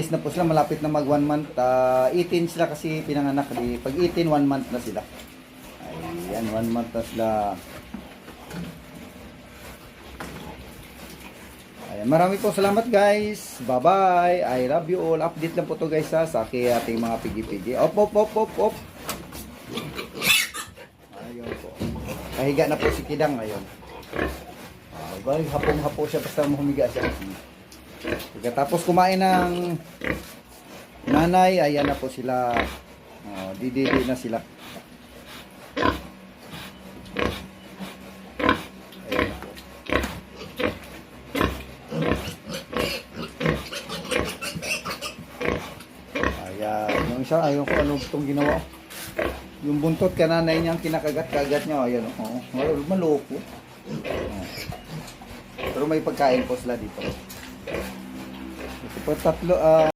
days na po sila, malapit na mag 1 month. 18 sila kasi pinanganak. Pag 18, 1 month na sila. Ayan, 1 month na sila. Ayan, marami po salamat guys. Bye-bye. I love you all. Update lang po to guys sa ating mga pigi-pigi. Op. Ayun po. Kahiga na po si Kidang ngayon. Hapong-hapo siya basta humiga siya. Pagkatapos kumain ng nanay, ayan na po sila. Dididi na sila. Yung isa, ayun ko ano itong ginawa. Yung buntot kananay niyang kinakagat-kagat niya. Ayan, maloko. Pero may pagkain po sila dito. Ito po tatlo,